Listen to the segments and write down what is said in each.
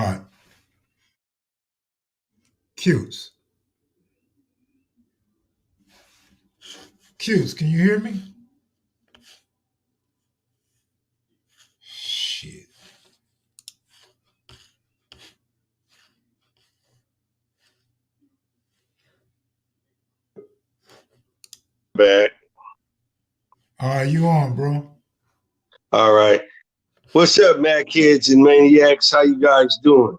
right. Cutes. Cutes, can you hear me? Shit. Back. All right, you on, bro? All right. What's up, Mac Kids and Maniacs? How you guys doing?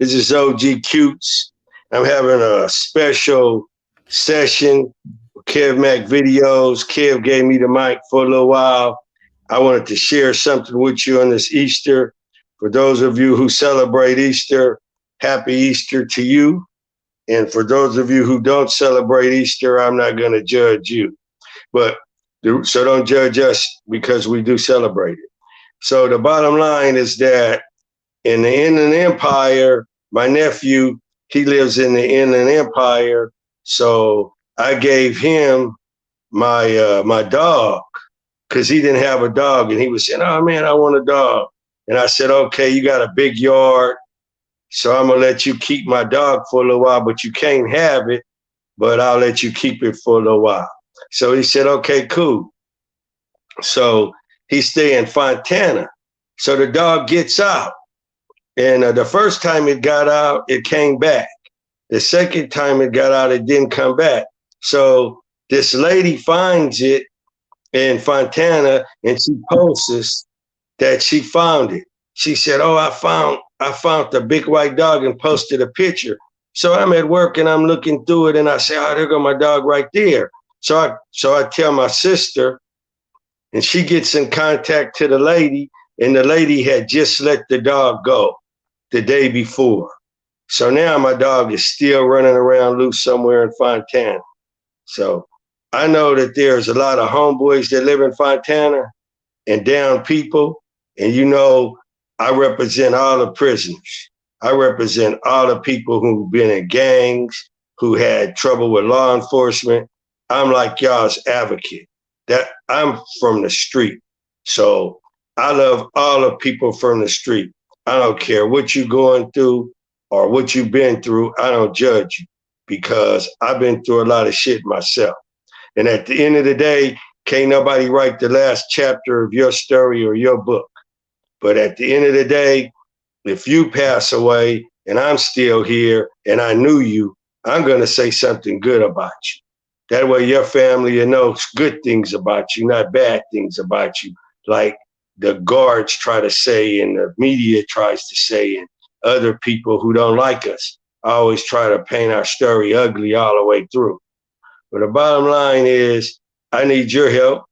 This is OG Cutes. I'm having a special session with kevmacvideos. Kev gave me the mic for a little while. I wanted to share something with you on this Easter. For those of you who celebrate Easter, happy Easter to you. And for those of you who don't celebrate Easter, I'm not going to judge you. But so don't judge us because we do celebrate it. So the bottom line is that in the Inland Empire, my nephew, he lives in the Inland Empire. So I gave him my dog because he didn't have a dog. And he was saying, oh, man, I want a dog. And I said, okay, you got a big yard. So I'm going to let you keep my dog for a little while, but you can't have it, but I'll let you keep it for a little while. So he said, okay, cool. So he stay in Fontana. So the dog gets out. And the first time it got out, it came back. The second time it got out, it didn't come back. So this lady finds it in Fontana and she posts that she found it. She said, oh, I found the big white dog and posted a picture. So I'm at work and I'm looking through it and I say, oh, there go my dog right there. So I tell my sister and she gets in contact to the lady and the lady had just let the dog go the day before. So now my dog is still running around loose somewhere in Fontana. So I know that there's a lot of homeboys that live in Fontana and down people. And you know, I represent all the prisoners. I represent all the people who've been in gangs, who had trouble with law enforcement. I'm like y'all's advocate. That I'm from the street. So I love all the people from the street. I don't care what you're going through or what you've been through. I don't judge you because I've been through a lot of shit myself. And at the end of the day, can't nobody write the last chapter of your story or your book. But at the end of the day, if you pass away and I'm still here and I knew you, I'm going to say something good about you. That way your family knows good things about you, not bad things about you. Like the guards try to say and the media tries to say and other people who don't like us always try to paint our story ugly all the way through. But the bottom line is I need your help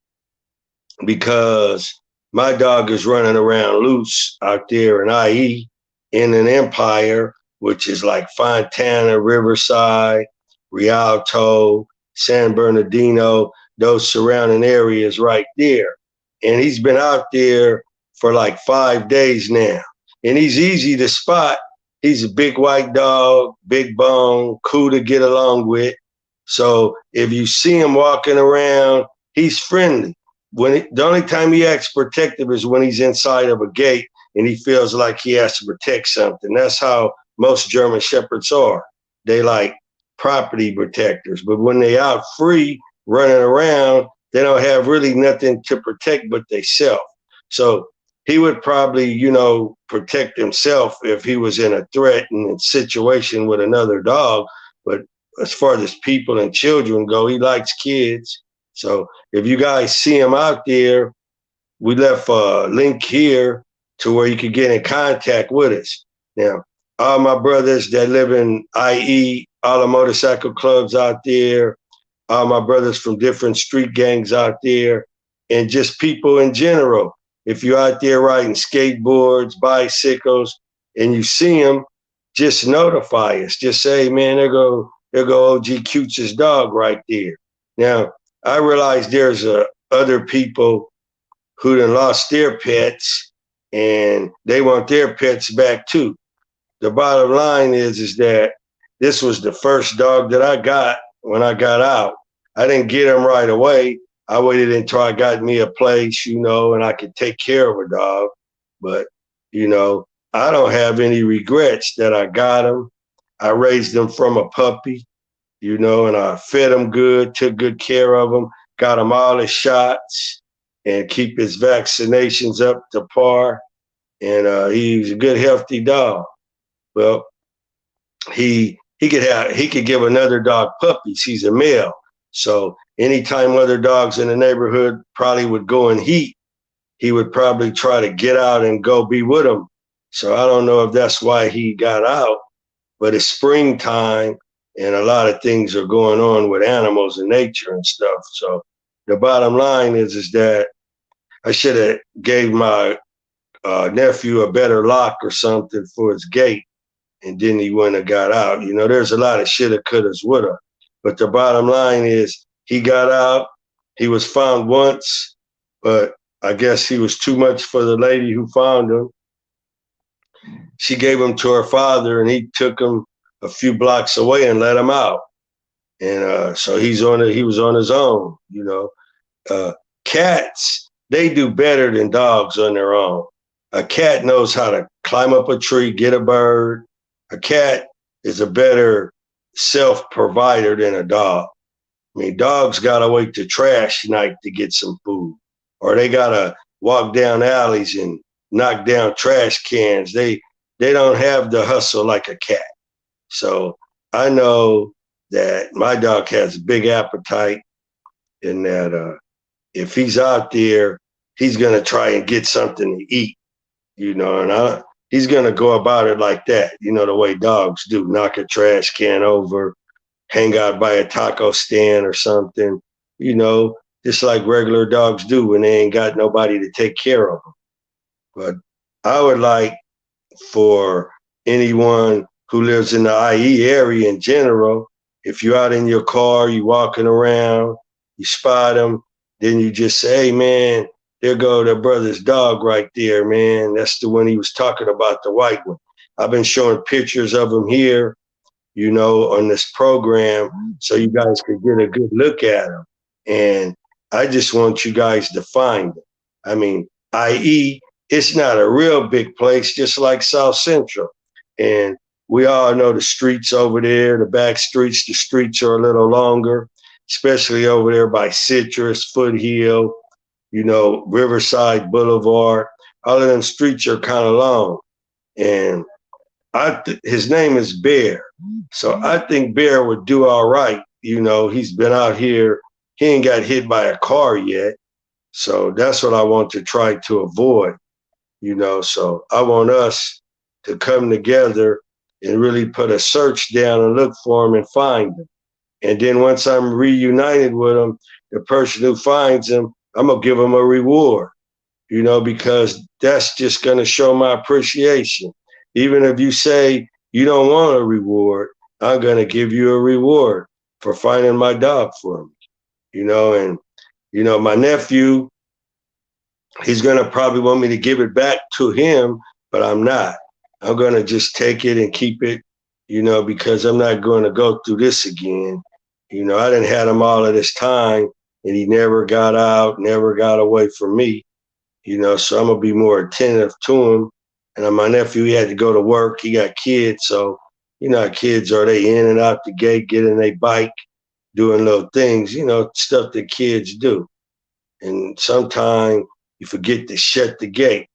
because my dog is running around loose out there in IE in an empire, which is like Fontana, Riverside, Rialto, San Bernardino, those surrounding areas right there. And he's been out there for like 5 days now. And he's easy to spot. He's a big white dog, big bone, cool to get along with. So if you see him walking around, he's friendly. The only time he acts protective is when he's inside of a gate and he feels like he has to protect something. That's how most German shepherds are. They like property protectors, but when they out free running around, they don't have really nothing to protect but themselves. So he would probably, you know, protect himself if he was in a threatened situation with another dog. But as far as people and children go, he likes kids. So if you guys see him out there, we left a link here to where you could get in contact with us. Now, all my brothers that live in IE, all the motorcycle clubs out there, all my brothers from different street gangs out there, and just people in general. If you're out there riding skateboards, bicycles, and you see them, just notify us. Just say, man, there go OG Cutes' dog right there. Now, I realize there's other people who done lost their pets and they want their pets back too. The bottom line is that this was the first dog that I got when I got out. I didn't get him right away. I waited until I got me a place, you know, and I could take care of a dog. But, you know, I don't have any regrets that I got him. I raised him from a puppy, and I fed him good, took good care of him, got him all his shots, and keep his vaccinations up to par. And he's a good, healthy dog. Well, he could give another dog puppies. He's a male, so anytime other dogs in the neighborhood probably would go in heat, he would probably try to get out and go be with them. So I don't know if that's why he got out, but it's springtime and a lot of things are going on with animals and nature and stuff. So the bottom line is that I should have gave my nephew a better lock or something for his gate, and then he wouldn't have got out. There's a lot of shoulda, couldas, woulda. But the bottom line is he got out. He was found once, but I guess he was too much for the lady who found him. She gave him to her father, and he took him a few blocks away and let him out. And so he was on his own. Cats, they do better than dogs on their own. A cat knows how to climb up a tree, get a bird. A cat is a better self-provider than a dog. I mean, dogs got to wait to trash night to get some food, or they got to walk down alleys and knock down trash cans. They don't have the hustle like a cat. So I know that my dog has a big appetite, and that if he's out there, he's going to try and get something to eat, and he's going to go about it like that, the way dogs do, knock a trash can over, hang out by a taco stand or something, just like regular dogs do when they ain't got nobody to take care of them. But I would like for anyone who lives in the IE area in general, if you're out in your car, you walking around, you spot them, then you just say, hey, man, there go their brother's dog right there, man. That's the one he was talking about, the white one. I've been showing pictures of him here, on this program, so you guys could get a good look at him. And I just want you guys to find him. I mean, IE, it's not a real big place, just like South Central. And we all know the streets over there, the back streets, the streets are a little longer, especially over there by Citrus, Foothill, Riverside Boulevard. All of them streets are kind of long. And his name is Bear. So I think Bear would do all right. He's been out here. He ain't got hit by a car yet. So that's what I want to try to avoid, So I want us to come together and really put a search down and look for him and find him. And then once I'm reunited with him, the person who finds him, I'm going to give him a reward, because that's just going to show my appreciation. Even if you say you don't want a reward, I'm going to give you a reward for finding my dog for me, and, my nephew, he's going to probably want me to give it back to him, but I'm not. I'm going to just take it and keep it, because I'm not going to go through this again. I didn't have him all of this time, and he never got out, never got away from me, so I'm going to be more attentive to him. And my nephew, he had to go to work. He got kids, so, kids are they in and out the gate, getting their bike, doing little things, stuff that kids do. And sometimes you forget to shut the gate.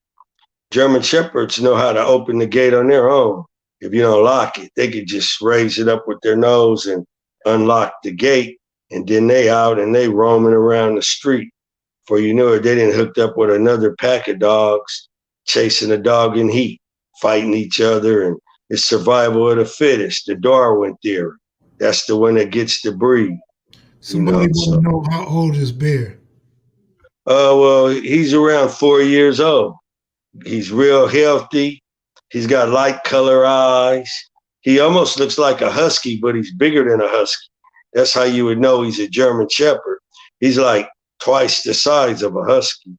German Shepherds know how to open the gate on their own. If you don't lock it, they could just raise it up with their nose and unlock the gate, and then they out and they roaming around the street. For you know it, they didn't hooked up with another pack of dogs, chasing a dog in heat, fighting each other, and it's survival of the fittest, the Darwin theory. That's the one that gets the breed. Somebody want to know how old is Bear? Well, he's around 4 years old. He's real healthy. He's got light color eyes. He almost looks like a husky, but he's bigger than a husky. That's how you would know he's a German Shepherd. He's like twice the size of a husky.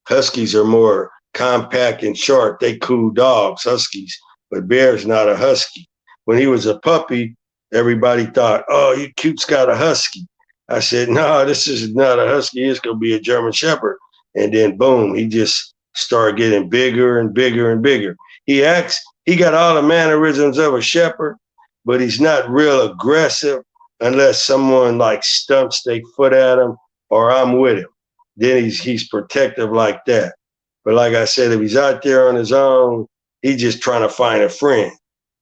Huskies are more compact and short. They cool dogs, huskies, but Bear's not a husky. When he was a puppy, everybody thought, oh, you cute's got a husky. I said, no, this is not a husky. It's going to be a German Shepherd. And then boom, he just started getting bigger and bigger and bigger. He got all the mannerisms of a shepherd, but he's not real aggressive unless someone like stumps their foot at him or I'm with him. Then he's protective like that. But like I said, if he's out there on his own, he's just trying to find a friend,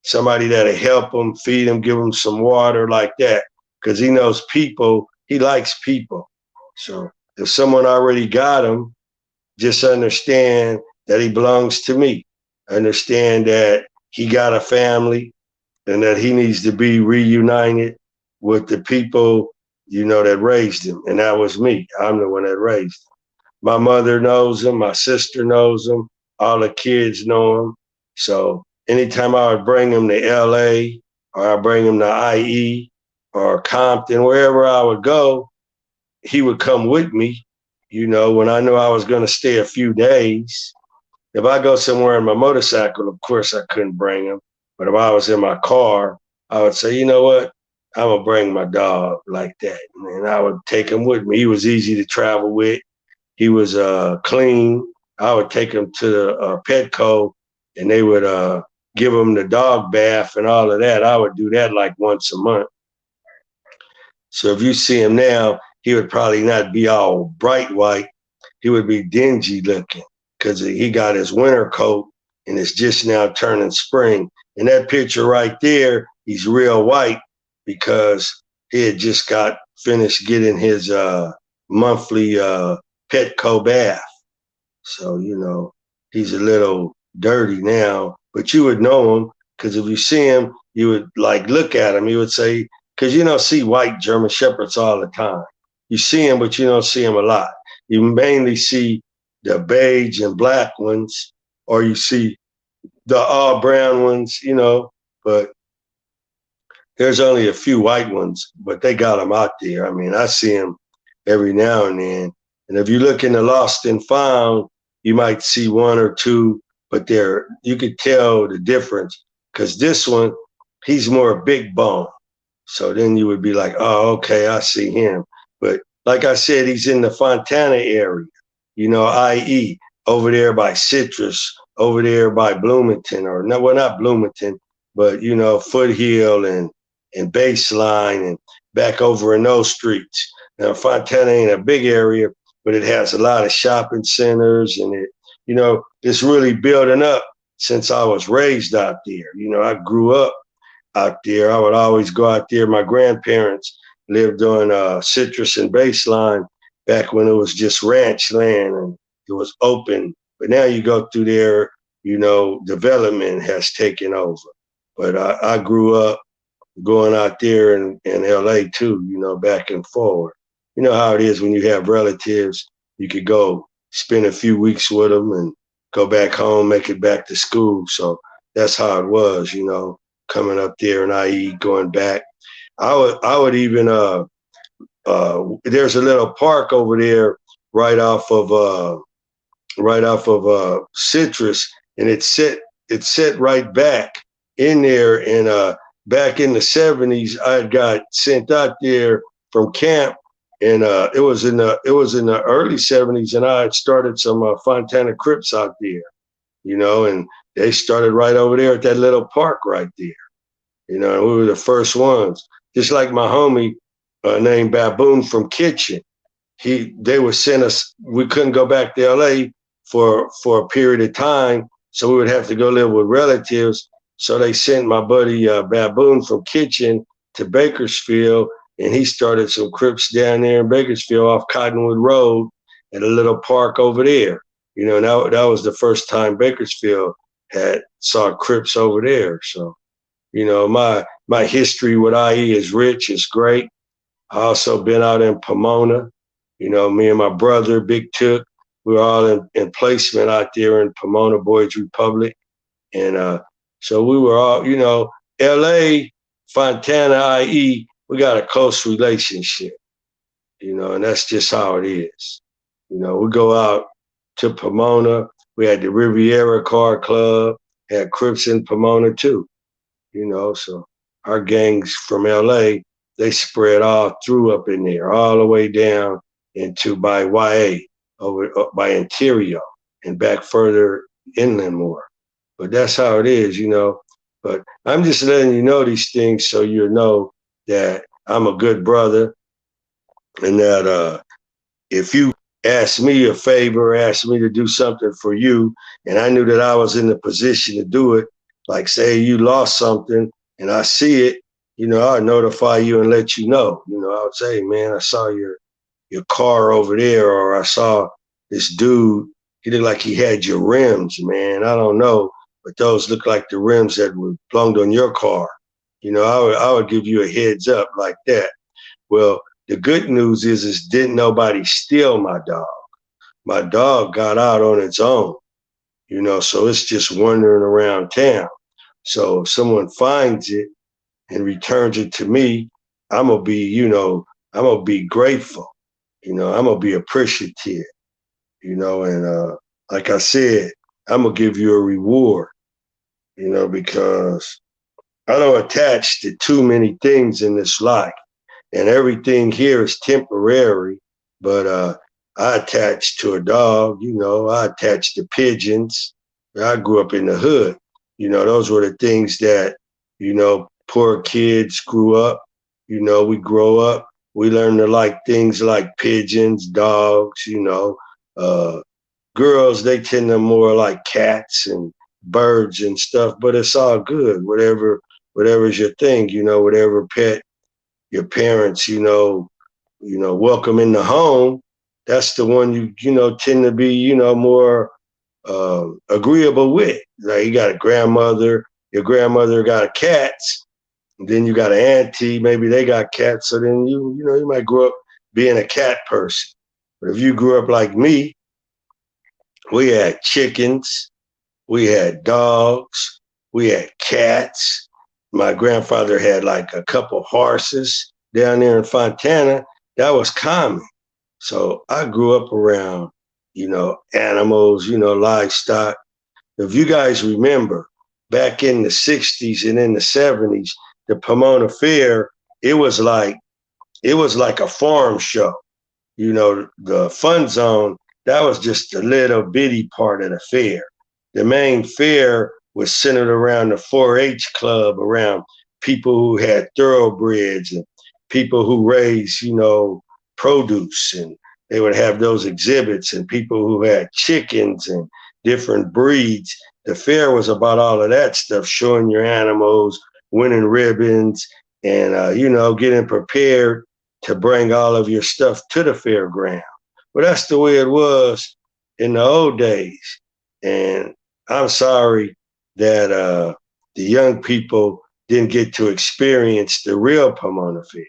somebody that'll help him, feed him, give him some water like that, because he knows people. He likes people. So if someone already got him, just understand that he belongs to me. Understand that he got a family and that he needs to be reunited with the people, that raised him. And that was me. I'm the one that raised him. My mother knows him. My sister knows him. All the kids know him. So anytime I would bring him to LA or I bring him to IE or Compton, wherever I would go, he would come with me. When I knew I was going to stay a few days. If I go somewhere in my motorcycle, of course I couldn't bring him. But if I was in my car, I would say, you know what? I'm going to bring my dog like that. And I would take him with me. He was easy to travel with. He was clean. I would take him to the Petco and they would give him the dog bath and all of that. I would do that like once a month. So if you see him now, he would probably not be all bright white. He would be dingy looking because he got his winter coat and it's just now turning spring. In that picture right there, he's real white because he had just got finished getting his monthly Petco bath. So, he's a little dirty now, but you would know him because if you see him, you would like look at him. You would say, because you don't see white German Shepherds all the time. You see him, but you don't see him a lot. You mainly see the beige and black ones, or you see the all brown ones, but there's only a few white ones, but they got them out there. I mean, I see them every now and then. And if you look in the lost and found, you might see one or two, but you could tell the difference because this one, he's more big bone. So then you would be like, oh, okay, I see him. But like I said, he's in the Fontana area, IE, over there by Citrus, over there by Bloomington, not Bloomington, but, Foothill and Baseline and back over in those streets. Now, Fontana ain't a big area, but it has a lot of shopping centers and it's really building up since I was raised out there. I grew up out there. I would always go out there. My grandparents lived on Citrus and Baseline back when it was just ranch land and it was open. But now you go through there, development has taken over. But I grew up going out there in LA too, back and forward. You know how it is when you have relatives, you could go spend a few weeks with them and go back home, make it back to school. So that's how it was, coming up there and IE going back. I would even there's a little park over there right off of Citrus, and it's set right back in there. And back in the 70s, I got sent out there from camp, and it was in the early 70s, and I had started some Fontana Crips out there, and they started right over there at that little park right there. And we were the first ones. Just like my homie named Baboon from Kitchen. They would send us, we couldn't go back to LA for a period of time, so we would have to go live with relatives. So they sent my buddy Baboon from Kitchen to Bakersfield, and he started some Crips down there in Bakersfield off Cottonwood Road at a little park over there. And that was the first time Bakersfield saw Crips over there. So, my history with IE is rich, it's great. I also been out in Pomona. Me and my brother, Big Took, we were all in placement out there in Pomona Boys Republic. And so we were all, LA, Fontana, IE, we got a close relationship, and that's just how it is. We go out to Pomona. We had the Riviera Car Club, had Crips in Pomona too, so our gangs from LA, they spread all through up in there, all the way down into by YA, over by Interior and back further inland more. but that's how it is, you know. But I'm just letting you know these things so you know that I'm a good brother, and that if you ask me a favor, ask me to do something for you, and I knew that I was in the position to do it, like say you lost something and I see it, you know, I'll notify you and let you know. You know, I would say, man, I saw your car over there, or I saw this dude. He looked like he had your rims, man. I don't know, but those look like the rims that were belonged on your car. You know, I would give you a heads up like that. Well, the good news is didn't nobody steal my dog. My dog got out on its own, you know, so it's just wandering around town. So if someone finds it and returns it to me, I'm gonna be, you know, I'm gonna be grateful. You know, I'm gonna be appreciative, you know, and like I said, I'm gonna give you a reward, you know, because I don't attach to too many things in this life, and everything here is temporary. But I attached to a dog, you know, I attached to pigeons. I grew up in the hood. You know, those were the things that, you know, poor kids grew up. You know, we grow up, we learn to like things like pigeons, dogs, you know. Uh, Girls, they tend to more like cats and birds and stuff, but it's all good. Whatever's your thing, you know, whatever pet your parents, welcome in the home, that's the one you know tend to be, you know, more agreeable with. Like you got a grandmother, your grandmother got cats, and then you got an auntie, maybe they got cats, so then you know you might grow up being a cat person. But if you grew up like me, we had chickens, we had dogs, we had cats. My grandfather had like a couple horses down there in Fontana. That was common. So I grew up around, you know, animals, you know, livestock. If you guys remember, back in the 60s and in the 70s, the Pomona Fair, it was like a farm show. You know, the fun zone, that was just a little bitty part of the fair. The main fair was centered around the 4-H club, around people who had thoroughbreds and people who raised, you know, produce, and they would have those exhibits, and people who had chickens and different breeds. The fair was about all of that stuff, showing your animals, winning ribbons, and you know, getting prepared to bring all of your stuff to the fairground. Well, that's the way it was in the old days. And I'm sorry that the young people didn't get to experience the real Pomona Fair.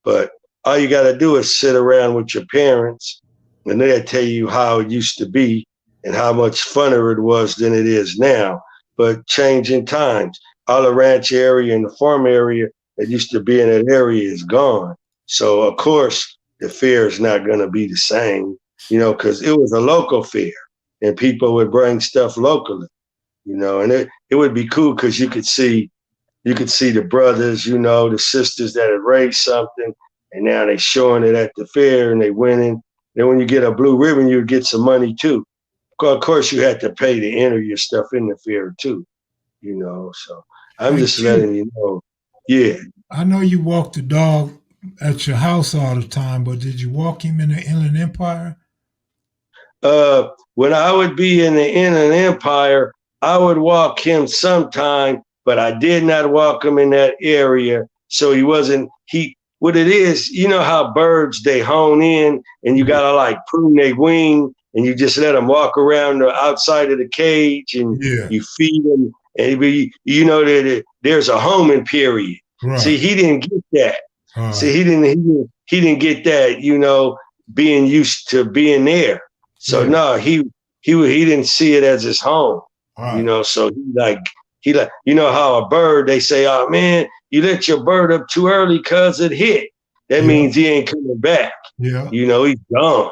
But all you got to do is sit around with your parents, and they'll tell you how it used to be and how much funner it was than it is now. But changing times, all the ranch area and the farm area that used to be in that area is gone. So, of course, the fair is not going to be the same, you know, because it was a local fair and people would bring stuff locally, you know, and it would be cool because you could see the brothers, you know, the sisters that had raised something, and now they showing it at the fair and they winning. Then when you get a blue ribbon, you would get some money too. Of course, you had to pay to enter your stuff in the fair too, you know. So I'm Hey, just Q, letting you know. Yeah. I know you walk the dog at your house all the time, but did you walk him in the Inland Empire? When I would be in the Inland Empire, I would walk him sometime, but I did not walk him in that area. So he wasn't, what it is, you know how birds, they hone in and you got to like prune their wing and you just let them walk around the outside of the cage and Yeah, you feed them. And you know that there's a homing period. right. See, he didn't get that. All See, right. he didn't get that, you know, being used to being there. So Yeah. no, he didn't see it as his home, All you right. know. So he like you know how a bird, they say, oh man, you let your bird up too early because it hit. That Yeah. means he ain't coming back. Yeah. You know, he's gone.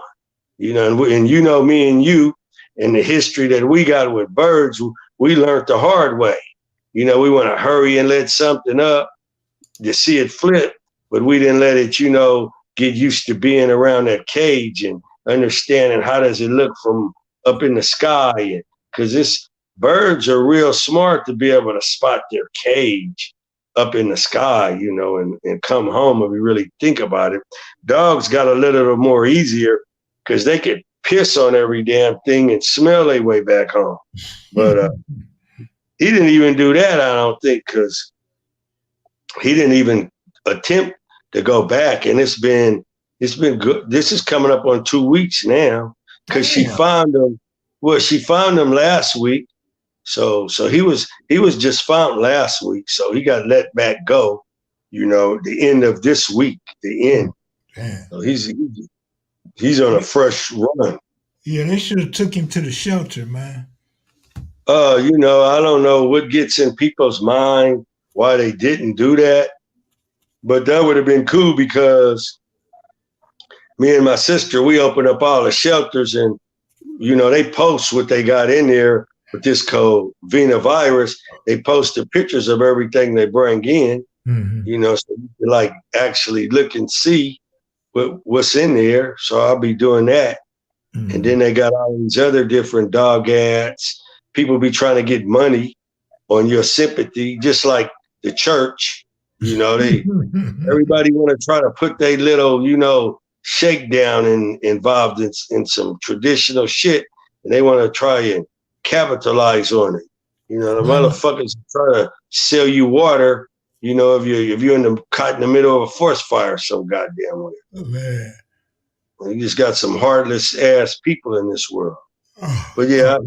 You know, and you know me and you and the history that we got with birds, we learned the hard way. You know, we want to hurry and let something up to see it flip, but we didn't let it, you know, get used to being around that cage and understanding how does it look from up in the sky. Because birds are real smart to be able to spot their cage up in the sky, you know, and come home if you really think about it. Dogs got a little more easier because they could piss on every damn thing and smell their way back home. But he didn't even do that, I don't think, because he didn't even attempt to go back. And it's been good. This is coming up on 2 weeks now because she found him. Well, she found him last week. So he was just found last week. So he got let back go, you know, the end of this week, the end. Damn. So he's on a fresh run. Yeah, they should have took him to the shelter, man. You know, I don't know what gets in people's mind why they didn't do that, but that would have been cool because me and my sister, we opened up all the shelters and, you know, they post what they got in there with this COVID virus. They post the pictures of everything they bring in, you know, so you can like actually look and see what's in there. So I'll be doing that. And then they got all these other different dog ads. People be trying to get money on your sympathy, just like the church. You know, everybody want to try to put their little, you know, shakedown involved in some traditional shit, and they want to try and capitalize on it. You know, the motherfuckers try to sell you water. You know, if you're caught in the middle of a forest fire, some goddamn way. Oh, man. You just got some heartless ass people in this world. But yeah,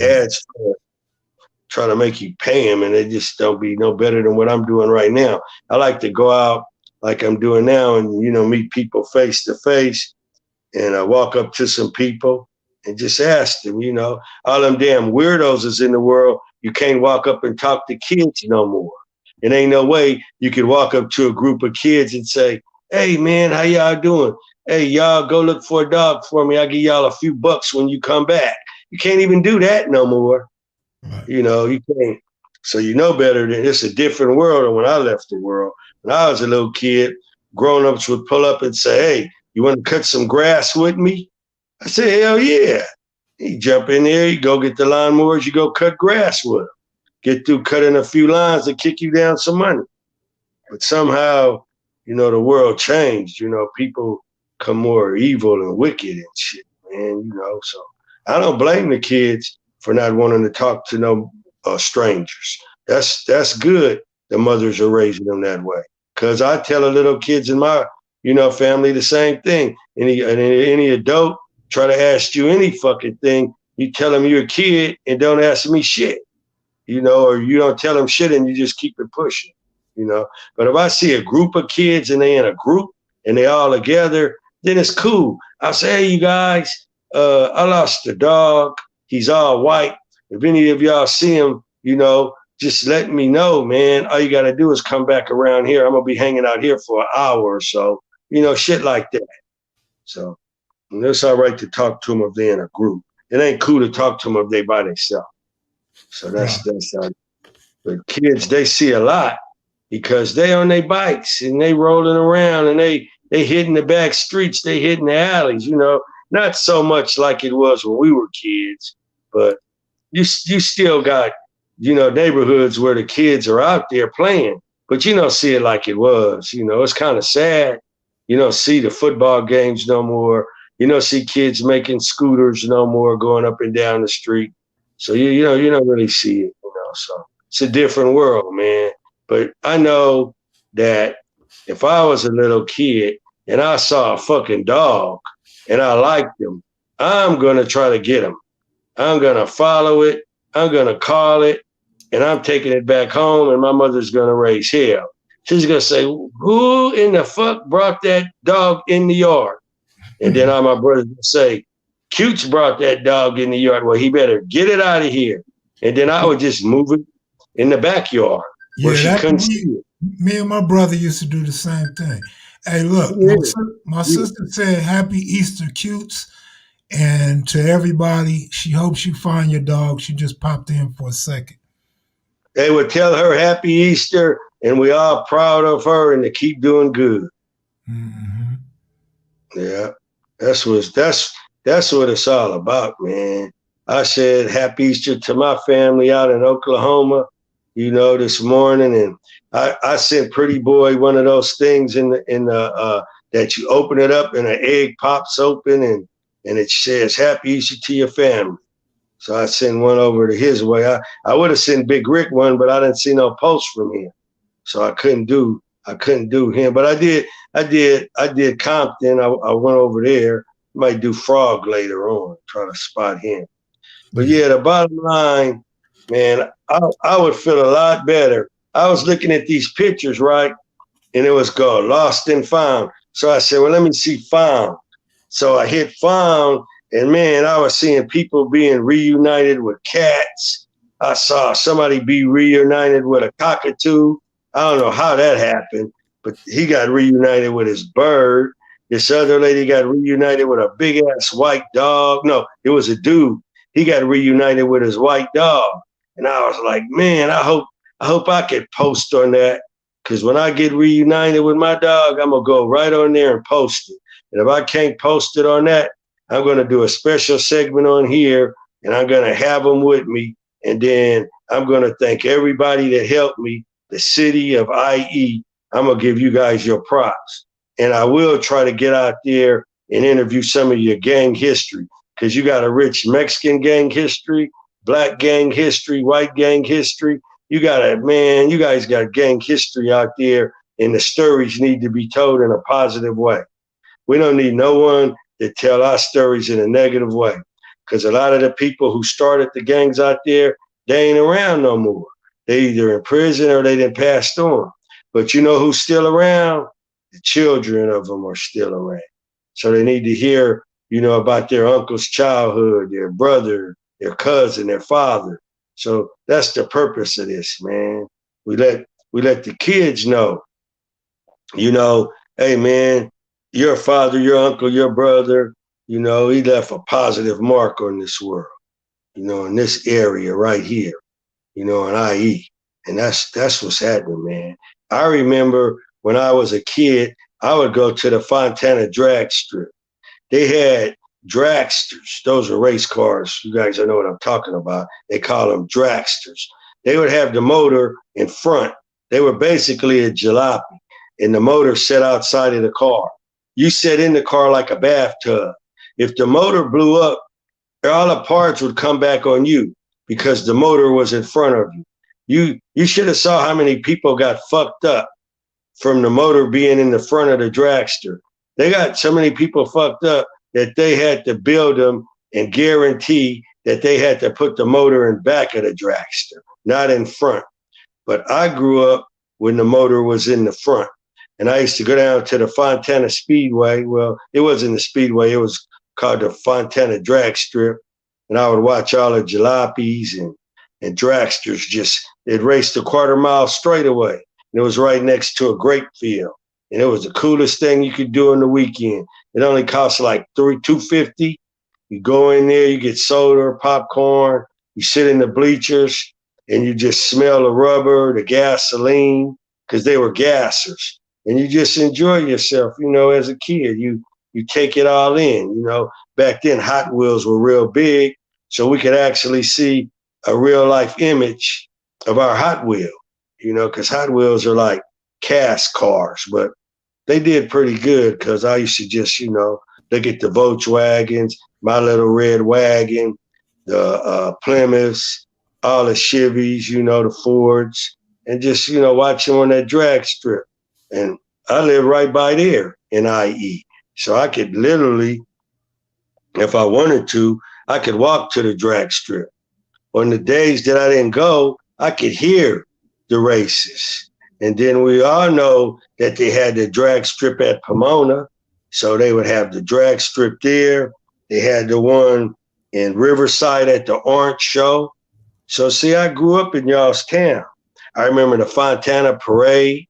ads try to make you pay them, and they just don't be no better than what I'm doing right now. I like to go out like I'm doing now and, you know, meet people face to face, and I walk up to some people and just ask them, you know, all them damn weirdos is in the world. You can't walk up and talk to kids no more. It ain't no way you could walk up to a group of kids and say, hey man, how y'all doing? Hey, y'all go look for a dog for me. I'll give y'all a few bucks when you come back. You can't even do that no more. Right. You know, you can't. So you know better than it's a different world than when I left the world. When I was a little kid, grown-ups would pull up and say, hey, you want to cut some grass with me? I say, hell yeah. You jump in there, you go get the lawnmowers, you go cut grass with them. Get through cutting a few lines and kick you down some money. But somehow, you know, the world changed. You know, people come more evil and wicked and shit, man, you know. So I don't blame the kids for not wanting to talk to no strangers. That's good. The mothers are raising them that way. Because I tell the little kids in my, you know, family the same thing. Any adult try to ask you any fucking thing, you tell them you're a kid and don't ask me shit, you know, or you don't tell them shit and you just keep it pushing, you know. But if I see a group of kids and they in a group and they all together, then it's cool. I'll say, hey, you guys, I lost a dog. He's all white. If any of y'all see him, you know, just let me know, man. All you got to do is come back around here. I'm going to be hanging out here for an hour or so, you know, shit like that. So it's all right to talk to them if they're in a group. It ain't cool to talk to them if they by themselves. So that's how. But kids, they see a lot because they on their bikes and they rolling around and they hitting the back streets, they hitting the alleys, you know, not so much like it was when we were kids, but you still got, you know, neighborhoods where the kids are out there playing, but you don't see it like it was. You know, it's kind of sad. You don't see the football games no more. You don't see kids making scooters no more going up and down the street. So you know, you don't really see it, you know. So it's a different world, man. But I know that if I was a little kid and I saw a fucking dog and I liked him, I'm gonna try to get him. I'm gonna follow it. I'm gonna call it, and I'm taking it back home. And my mother's gonna raise hell. She's gonna say, "Who in the fuck brought that dog in the yard?" And then all my brothers will say, Cutes brought that dog in the yard. Well, he better get it out of here. And then I would just move it in the backyard where she couldn't see it. Me and my brother used to do the same thing. Hey, look, my sister said happy Easter, Cutes. And to everybody, she hopes you find your dog. She just popped in for a second. They would tell her happy Easter, and we all proud of her and to keep doing good. Yeah, that's what it's all about, man. I said Happy Easter to my family out in Oklahoma, this morning, and I sent Pretty Boy one of those things in the that you open it up and an egg pops open and it says Happy Easter to your family. So I sent one over to his way. I would have sent Big Rick one, but I didn't see no post from him, so I couldn't do him. But I did Compton. I went over there. Might do Frog later on, try to spot him. But yeah, the bottom line, man, I would feel a lot better. I was looking at these pictures, right? And it was called Lost and Found. So I said, well, let me see Found. So I hit Found, and man, I was seeing people being reunited with cats. I saw somebody be reunited with a cockatoo. I don't know how that happened, but he got reunited with his bird. This other lady got reunited with a big ass white dog. No, it was a dude. He got reunited with his white dog. And I was like, man, I hope I could post on that. Because when I get reunited with my dog, I'm going to go right on there and post it. And if I can't post it on that, I'm going to do a special segment on here, and I'm going to have them with me. And then I'm going to thank everybody that helped me, the city of IE. I'm going to give you guys your props. And I will try to get out there and interview some of your gang history, because you got a rich Mexican gang history, black gang history, white gang history. You guys got gang history out there, and the stories need to be told in a positive way. We don't need no one to tell our stories in a negative way, because a lot of the people who started the gangs out there, they ain't around no more. They either in prison or they done passed on. But you know who's still around? The children of them are still around. So they need to hear, about their uncle's childhood, their brother, their cousin, their father. So that's the purpose of this, man. We let the kids know, hey, man, your father, your uncle, your brother, he left a positive mark on this world, in this area right here, in IE. And that's what's happening, man. I remember when I was a kid, I would go to the Fontana drag strip. They had dragsters. Those are race cars. You guys know what I'm talking about. They call them dragsters. They would have the motor in front. They were basically a jalopy, and the motor set outside of the car. You sat in the car like a bathtub. If the motor blew up, all the parts would come back on you because the motor was in front of you. You should have saw how many people got fucked up from the motor being in the front of the dragster. They got so many people fucked up that they had to build them and guarantee that they had to put the motor in back of the dragster, not in front. But I grew up when the motor was in the front. And I used to go down to the Fontana Speedway. Well, it wasn't the Speedway. It was called the Fontana Drag Strip. And I would watch all the jalopies and dragsters they'd race the quarter-mile straightaway. And it was right next to a grape field. And it was the coolest thing you could do on the weekend. It only cost like $250. You go in there, you get soda, popcorn, you sit in the bleachers, and you just smell the rubber, the gasoline, because they were gassers. And you just enjoy yourself, as a kid. You take it all in, Back then, Hot Wheels were real big, so we could actually see a real-life image of our Hot Wheel, because Hot Wheels are like cast cars, but they did pretty good because I used to just, look at the Volkswagens, my little red wagon, the Plymouths, all the Chevys, the Fords, and just, watch them on that drag strip. And I live right by there in IE. So I could literally, if I wanted to, I could walk to the drag strip. On the days that I didn't go, I could hear the races. And then we all know that they had the drag strip at Pomona. So they would have the drag strip there. They had the one in Riverside at the Orange Show. So see, I grew up in y'all's town. I remember the Fontana Parade.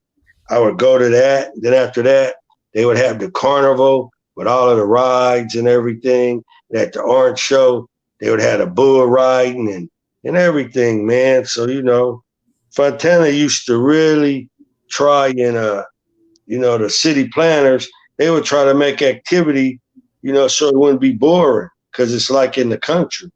I would go to that. Then after that, they would have the carnival with all of the rides and everything. And at the Orange Show, they would have a bull riding and everything, man. So, Fontana used to really try and, the city planners, they would try to make activity, so it wouldn't be boring because it's like in the country.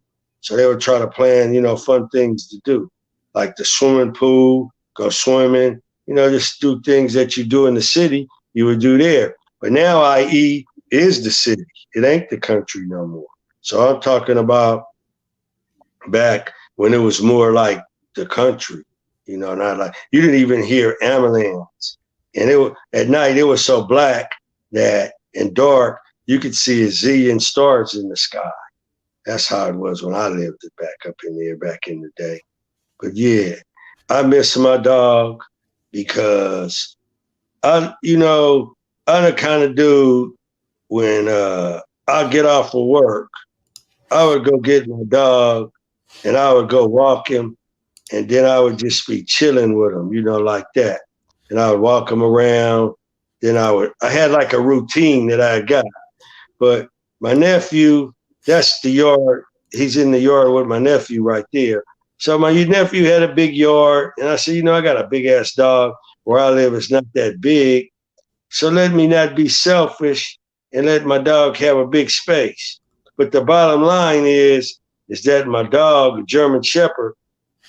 So they would try to plan, fun things to do, like the swimming pool, go swimming, just do things that you do in the city, you would do there. But now IE is the city. It ain't the country no more. So I'm talking about back when it was more like the country, not like you didn't even hear ambulance. And at night it was so black that in dark you could see a zillion stars in the sky. That's how it was when I lived it back up in there back in the day. But yeah, I miss my dog because I'm the kind of dude when I get off of work, I would go get my dog and I would go walk him, and then I would just be chilling with him, like that. And I would walk him around. Then I had like a routine that I got. But my nephew, that's the yard. He's in the yard with my nephew right there. So my nephew had a big yard, and I said, I got a big ass dog. Where I live, it's not that big. So let me not be selfish and let my dog have a big space. But the bottom line is that my dog, a German Shepherd,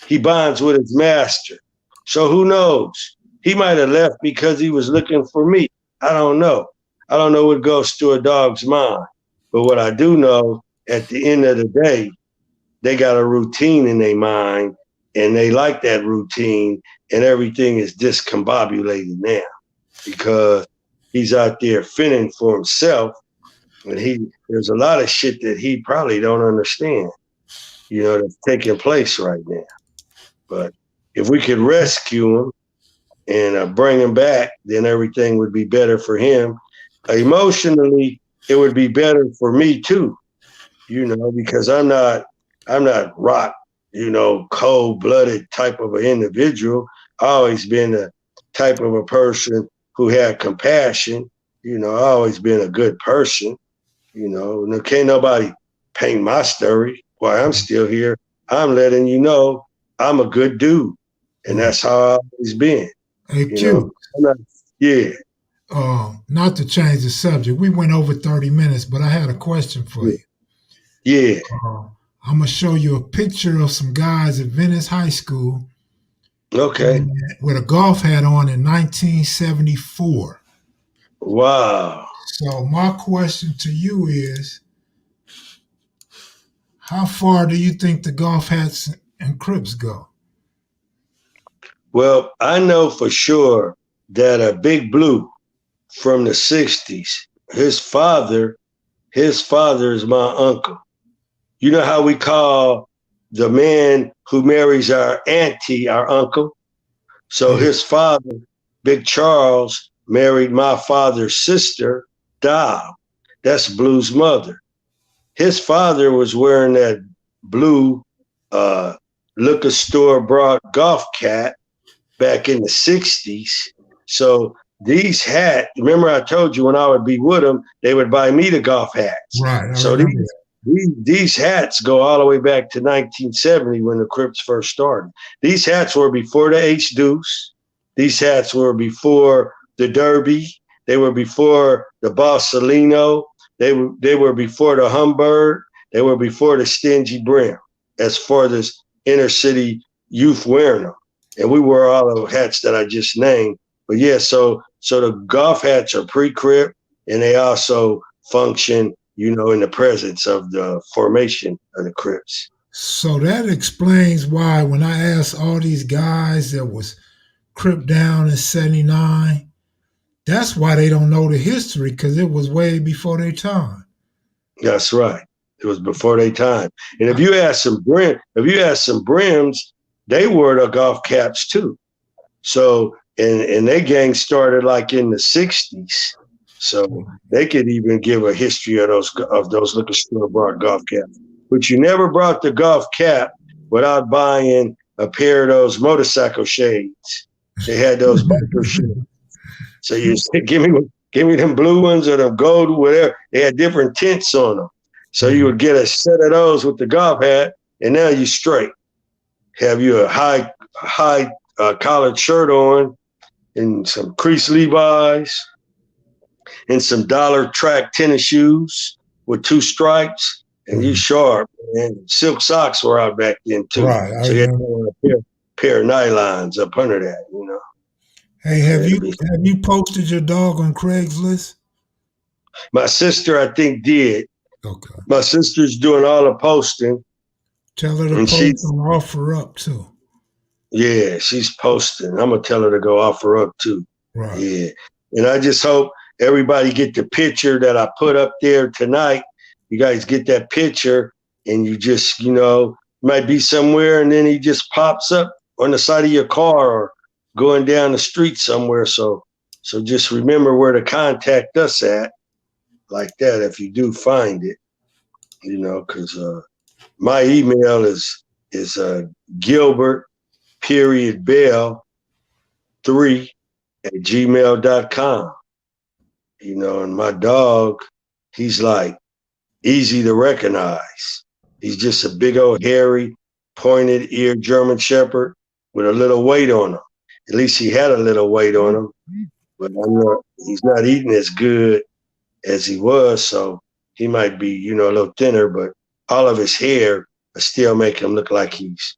he bonds with his master. So who knows? He might have left because he was looking for me. I don't know. I don't know what goes through a dog's mind. But what I do know, at the end of the day, they got a routine in their mind, and they like that routine, and everything is discombobulated now because he's out there fending for himself, and there's a lot of shit that he probably don't understand, that's taking place right now. But if we could rescue him and bring him back, then everything would be better for him. Emotionally, it would be better for me too, because I'm not rock, cold-blooded type of an individual. I always been the type of a person who had compassion. I always been a good person. And can't nobody paint my story while I'm still here. I'm letting you know I'm a good dude, and that's how I've always been. Hey, Q. Yeah. Not to change the subject. We went over 30 minutes, but I had a question for you. Yeah. I'm going to show you a picture of some guys at Venice High School. Okay. With a golf hat on in 1974. Wow. So my question to you is, how far do you think the golf hats and Crips go? Well, I know for sure that a Big Blue from the 60s, his father is my uncle. You know how we call the man who marries our auntie our uncle? So his father, Big Charles, married my father's sister, Dob. That's Blue's mother. His father was wearing that blue liquor store brought golf cap back in the 60s. So these hats, remember I told you when I would be with them, they would buy me the golf hats. Right. So these hats go all the way back to 1970 when the Crips first started. These hats were before the H-Deuce. These hats were before the Derby. They were before the Borsalino. They were before the Humbird. They were before the Stingy Brim, as far as inner city youth wearing them. And we wore all the hats that I just named. But yeah, so the golf hats are pre-Crip, and they also function, in the presence of the formation of the Crips. So that explains why when I asked all these guys that was Crip down in 79, that's why they don't know the history, because it was way before their time. That's right. It was before their time. And if you ask some Brims, they wore the golf caps too. So and their gang started like in the 60s. So they could even give a history of those liquor store brought golf caps. But you never brought the golf cap without buying a pair of those motorcycle shades. They had those biker shades. So you said, give me them blue ones or them gold, whatever. They had different tints on them. So you would get a set of those with the golf hat, and now you straight. Have you a high collared shirt on, and some crease Levi's, and some dollar track tennis shoes with 2 stripes, And you sharp, man. Silk socks were out back then too. Right. So you had to wear a pair of nylons up under that, you know. Hey, So have you posted your dog on Craigslist? my sister, I think, did. Okay. My sister's doing all the posting. Tell her to post and offer up too. Yeah, she's posting. I'm gonna tell her to go offer up too. Right. Yeah. And I just hope everybody get the picture that I put up there tonight. You guys get that picture and you just, might be somewhere and then he just pops up on the side of your car or going down the street somewhere. So just remember where to contact us at like that if you do find it, because my email is Gilbert.Bell3@gmail.com. And my dog, he's like easy to recognize. He's just a big old hairy, pointed ear German Shepherd with a little weight on him. At least he had a little weight on him, but he's not eating as good as he was, so he might be, a little thinner, but all of his hair still make him look like he's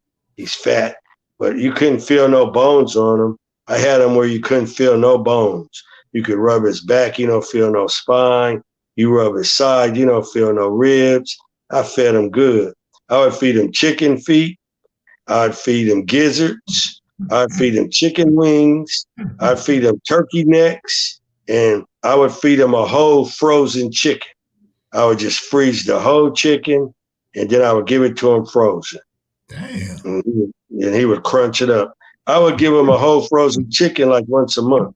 fat. But you couldn't feel no bones on him. I had him where you couldn't feel no bones. You could rub his back, you don't feel no spine. You rub his side, you don't feel no ribs. I fed him good. I would feed him chicken feet. I'd feed him gizzards. I'd feed him chicken wings. I'd feed him turkey necks. And I would feed him a whole frozen chicken. I would just freeze the whole chicken, and then I would give it to him frozen. Damn. And he would crunch it up. I would give him a whole frozen chicken like once a month.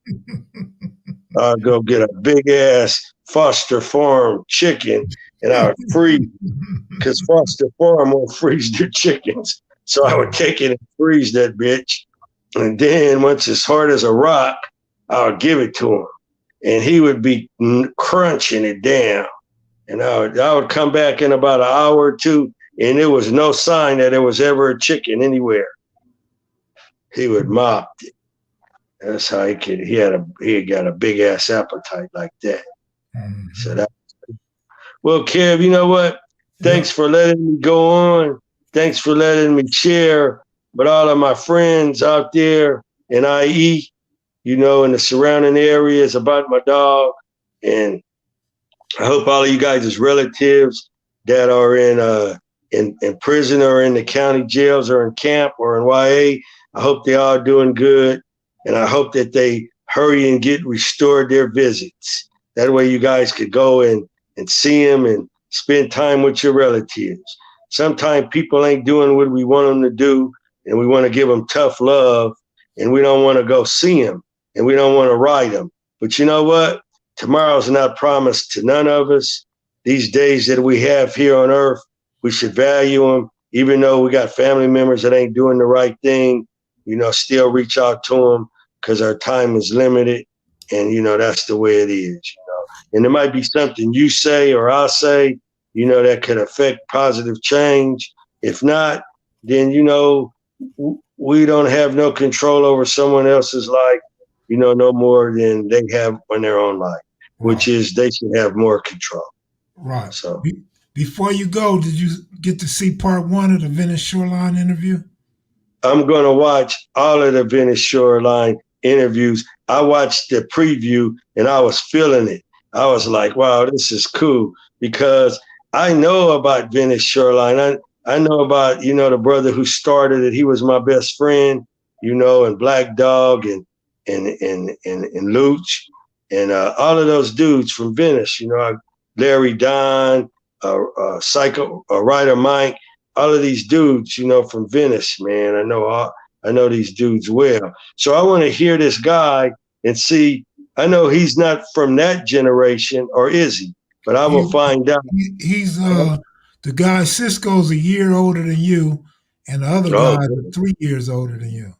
I'd go get a big-ass Foster Farm chicken, and I would freeze because Foster Farm won't freeze their chickens. So I would take it and freeze that bitch. And then once it's hard as a rock, I would give it to him. And he would be crunching it down. And I would come back in about an hour or two, and there was no sign that there was ever a chicken anywhere. He would mop it. That's how he had got a big ass appetite like that. Mm-hmm. So that. Well, Kev, you know what? Thanks for letting me go on. Thanks for letting me share with all of my friends out there in IE, in the surrounding areas about my dog. And I hope all of you guys' relatives that are in prison or in the county jails or in camp or in YA, I hope they all doing good. And I hope that they hurry and get restored their visits. That way you guys could go and see them and spend time with your relatives. Sometimes people ain't doing what we want them to do, and we want to give them tough love, and we don't want to go see them, and we don't want to ride them. But you know what? Tomorrow's not promised to none of us. These days that we have here on earth, we should value them, even though we got family members that ain't doing the right thing, still reach out to them because our time is limited. And, that's the way it is, And there might be something you say or I say, that could affect positive change. If not, then, we don't have no control over someone else's life, no more than they have on their own life, which is they should have more control. Right. So before you go, did you get to see part 1 of the Venice Shoreline interview? I'm going to watch all of the Venice Shoreline interviews. I watched the preview and I was feeling it. I was like, wow, this is cool because I know about Venice Shoreline. I know about, the brother who started it. He was my best friend, and Black Dog and Luch and all of those dudes from Venice, Larry Don, Psycho, Ryder Mike, all of these dudes, from Venice, man. I know these dudes well. So I want to hear this guy and see. I know he's not from that generation, or is he? But I will find out. He's the guy. Cisco's a year older than you, and the other guys are 3 years older than you.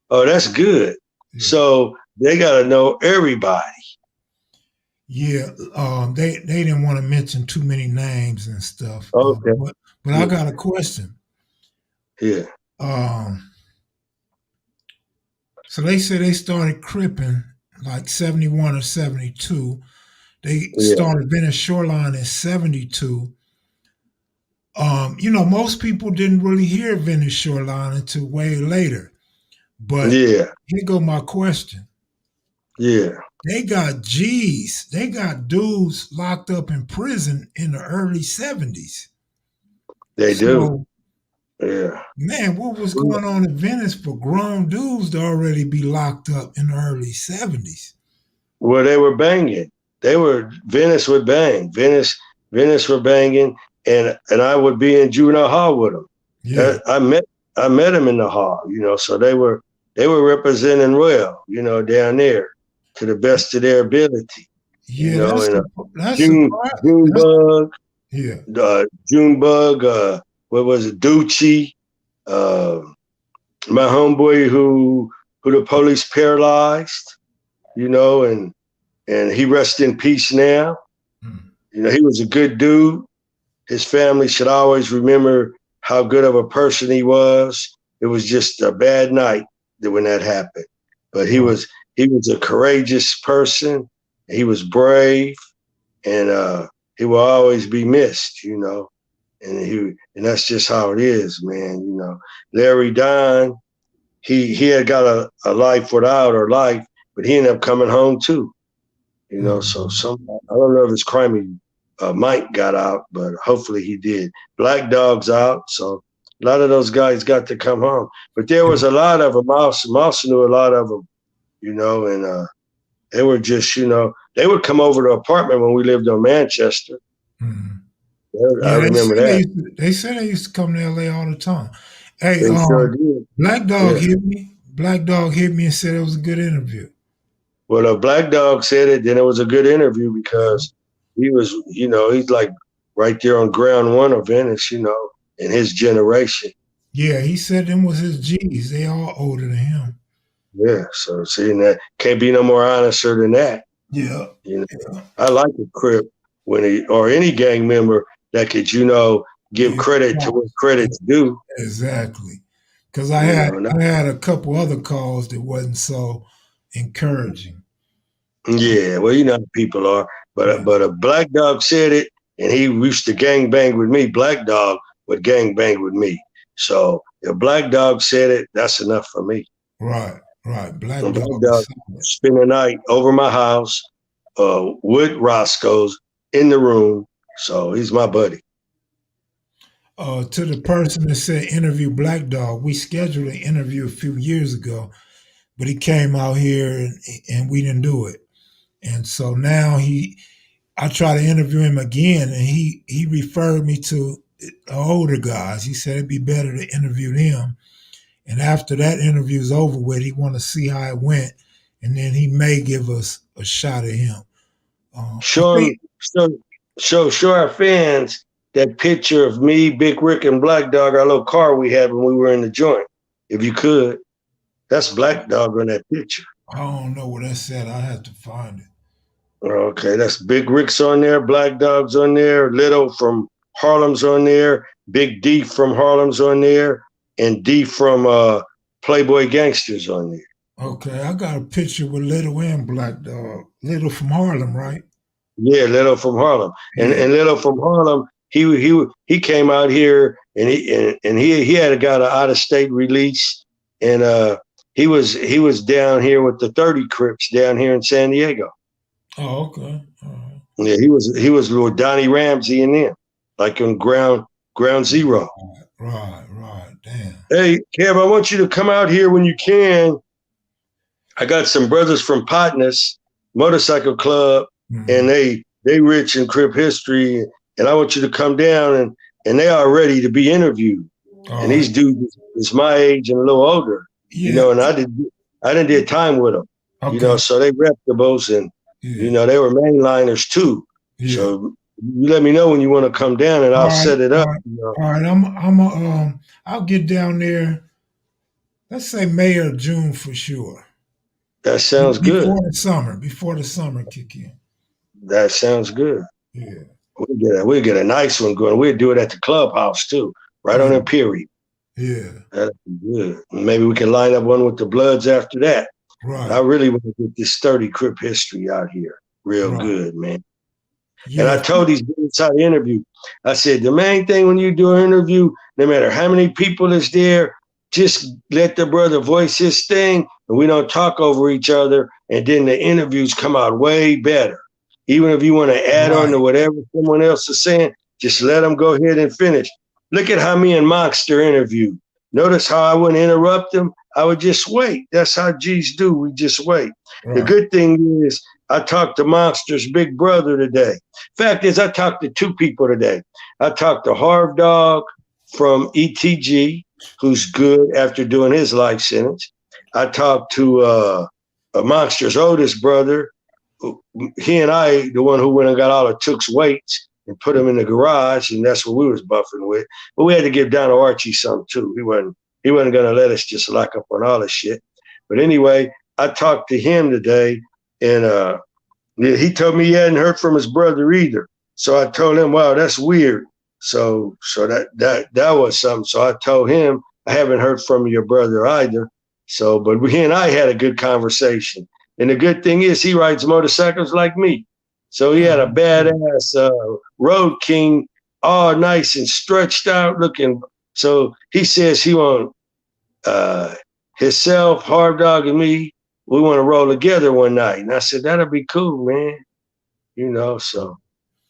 Oh, that's good. Yeah. So they got to know everybody. Yeah, they didn't want to mention too many names and stuff. Okay, but I got a question. Yeah. So they said they started cripping like 71 or 72. They started Venice Shoreline in 72. Most people didn't really hear Venice Shoreline until way later. But Yeah, here go my question. yeah, They got G's. They got dudes locked up in prison in the early 70s. they do. So, Yeah. man, what was going on in Venice for grown dudes to already be locked up in the early 70s? Well, they were banging. Venice would bang. Venice were banging, and I would be in juvenile hall with them. Yeah. I met them in the hall, so they were representing well, down there to the best of their ability, Yeah, and that's June surprising. Junebug, Yeah. Junebug, what was it, Ducci, uh, my homeboy who the police paralyzed, and he rests in peace now. He was a good dude. His family should always remember how good of a person he was. It was just a bad night when that happened. But he was a courageous person. He was brave, and he will always be missed, And that's just how it is, man. Larry Don, he had got a life without or life, but he ended up coming home too. So I don't know if his crime Mike got out, but hopefully he did. Black Dog's out, so a lot of those guys got to come home. But there was a lot of them. Mouse knew a lot of them, and they were just, they would come over to the apartment when we lived on Manchester. Mm-hmm. I remember that. They said they used to come to LA all the time. Hey, They sure did. Black Dog hit me. Black Dog hit me and said it was a good interview. Well, the Black Dog said it, then it was a good interview because he was, he's like right there on ground one of Venice, in his generation. Yeah, he said them was his G's. They all older than him. Yeah, so seeing that can't be no more honester than that. Yeah. I like a Crip or any gang member that could, give credit to what credit's due. Exactly. Because I had a couple other calls that wasn't so encouraging. Yeah, well, how people are. But a Black Dog said it, and he used to gang bang with me. Black Dog would gang bang with me. So if Black Dog said it, that's enough for me. Right. Black Dog spend the night over my house with Roscoe's in the room. So he's my buddy. To the person that said interview Black Dog, we scheduled an interview a few years ago, but he came out here and we didn't do it. And so now I try to interview him again, and he referred me to older guys. He said it'd be better to interview them. And after that interview's over with, he want to see how it went, and then he may give us a shot at him. Show our fans that picture of me, Big Rick, and Black Dog, our little car we had when we were in the joint. If you could, that's Black Dog on that picture. I don't know what that said. I have to find it. Okay, that's Big Rick's on there, Black Dog's on there, Little from Harlem's on there, Big D from Harlem's on there, and D from Playboy Gangsters on there. Okay, I got a picture with Little and Black Dog. Little from Harlem, right? Yeah, Little from Harlem, and Little from Harlem. He came out here and he had got an out of state release, and he was down here with the 30 Crips down here in San Diego. Oh, okay. All right. Yeah, he was with Donnie Ramsey and them, like on ground zero. Right. Damn. Hey, Kev, I want you to come out here when you can. I got some brothers from Potness Motorcycle Club, and they rich in Crip history, and I want you to come down and they are ready to be interviewed. And these dudes is my age and a little older, and I did time with them, okay. So they reputables and they were mainliners too. Yeah. So you let me know when you want to come down, and I'll set it up. All right, I'll get down there. Let's say May or June for sure. That sounds good. Before the summer kick in. That sounds good. Yeah. We'll get a nice one going. We'll do it at the clubhouse too, right on Imperial. Yeah. That'd be good. Maybe we can line up one with the Bloods after that. Right. I really want to get this 30 Crip history out here real good, man. And I Yeah. told these dudes how to interview. I said, the main thing when you do an interview, no matter how many people is there, just let the brother voice his thing and we don't talk over each other. And then the interviews come out way better. Even if you want to add on to Right. whatever someone else is saying, just let them go ahead and finish. Look at how me and Monster interviewed. Notice how I wouldn't interrupt them. I would just wait. That's how G's do. We just wait. The Right. good thing is I talked to Monster's big brother today. Fact is, I talked to two people today. I talked to Harv Dog from ETG, who's good after doing his life sentence. I talked to Monster's oldest brother. He and I, the one who went and got all of Took's weights and put them in the garage, and that's what we was buffing with. But we had to give down to Archie some too. He wasn't gonna let us just lock up on all this shit. But anyway, I talked to him today, and he told me he hadn't heard from his brother either. So I told him, wow, that's weird. So that was something. So I told him, I haven't heard from your brother either. So, but he and I had a good conversation. And the good thing is he rides motorcycles like me. So he had a badass Road King, all nice and stretched out looking. So he says he want himself, Hard Dog, and me, we want to roll together one night. And I said, that'll be cool, man. So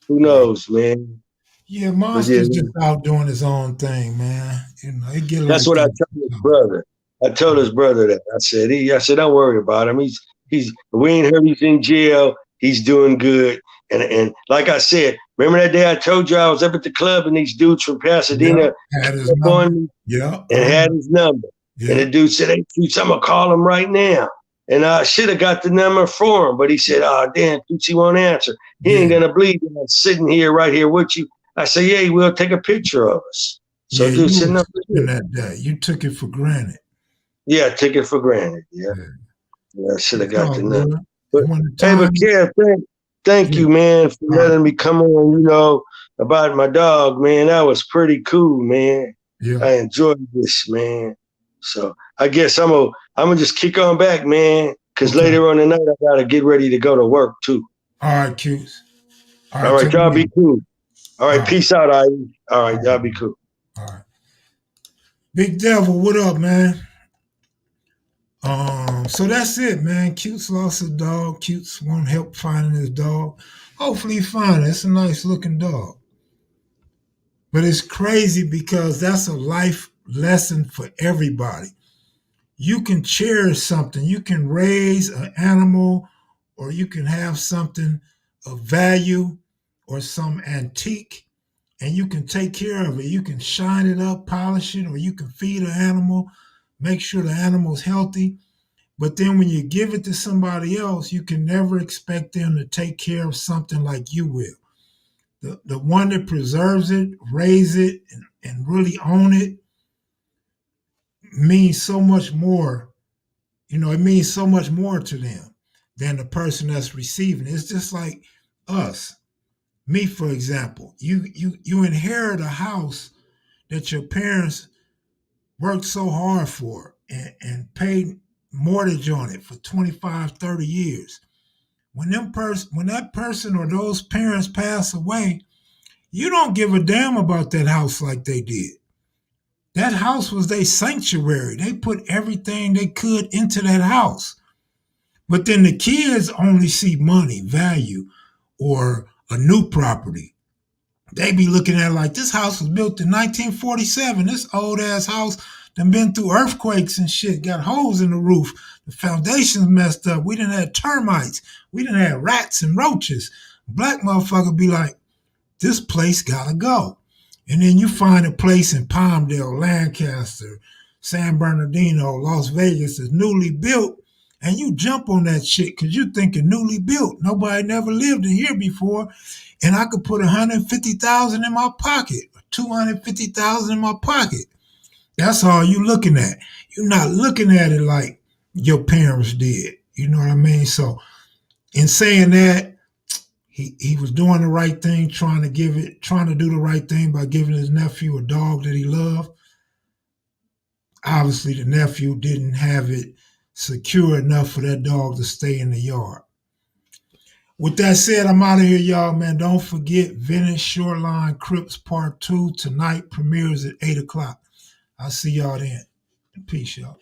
who knows, man? Yeah, But yeah, Monster's just out doing his own thing, man. It get that's like what I that. told his brother. I told his brother that. I said, don't worry about him. We ain't heard he's in jail. He's doing good. And like I said, remember that day I told you I was up at the club and these dudes from Pasadena Had his up number. on me Yeah. and had his number. And the dude said, hey, Toots, I'm going to call him right now. And I should have got the number for him. But he said, oh, damn, Toots, he won't answer. He ain't going to believe that I'm sitting here right here with you. I said, yeah, he will take a picture of us. So dude said, no. In that day, you took it for granted. Yeah, I took it for granted. Yeah, I should have got the number. But hey, but Kev, thank you, man, for letting me come on, about my dog, man. That was pretty cool, man. Yeah. I enjoyed this, man. So I guess I'm gonna just kick on back, man, because later on tonight I gotta get ready to go to work too. All right, Cutes. All right, y'all be cool. All right, peace out, Ivy. All right, y'all be cool. All right. Big Devil, what up, man? So that's it, man. Cutes lost his dog. Cutes want help finding his dog. Hopefully he finds it. It's a nice looking dog. But it's crazy because that's a life lesson for everybody. You can cherish something. You can raise an animal, or you can have something of value or some antique, and you can take care of it. You can shine it up, polish it, or you can feed an animal, make sure the animal's healthy. But then when you give it to somebody else, you can never expect them to take care of something like you will. The one that preserves it, raise it, and really own it means so much more. It means so much more to them than the person that's receiving it. It's just like us. Me, for example, you inherit a house that your parents worked so hard for and paid mortgage on it for 25, 30 years. When that person or those parents pass away, you don't give a damn about that house like they did. That house was their sanctuary. They put everything they could into that house. But then the kids only see money, value, or a new property. They be looking at it like, this house was built in 1947. This old ass house done been through earthquakes and shit, got holes in the roof. The foundation's messed up. We done had termites. We done had rats and roaches. Black motherfucker be like, this place gotta go. And then you find a place in Palmdale, Lancaster, San Bernardino, Las Vegas that's newly built, and you jump on that shit because you thinking newly built. Nobody never lived in here before, and I could put $150,000 in my pocket, $250,000 in my pocket. That's all you looking at. You're not looking at it like your parents did. You know what I mean? So, in saying that, he was doing the right thing, trying to do the right thing by giving his nephew a dog that he loved. Obviously, the nephew didn't have it secure enough for that dog to stay in the yard. With that said, I'm out of here, y'all, man. Don't forget Venice Shoreline Crips Part 2 tonight premieres at 8 o'clock. I'll see y'all then. Peace, y'all.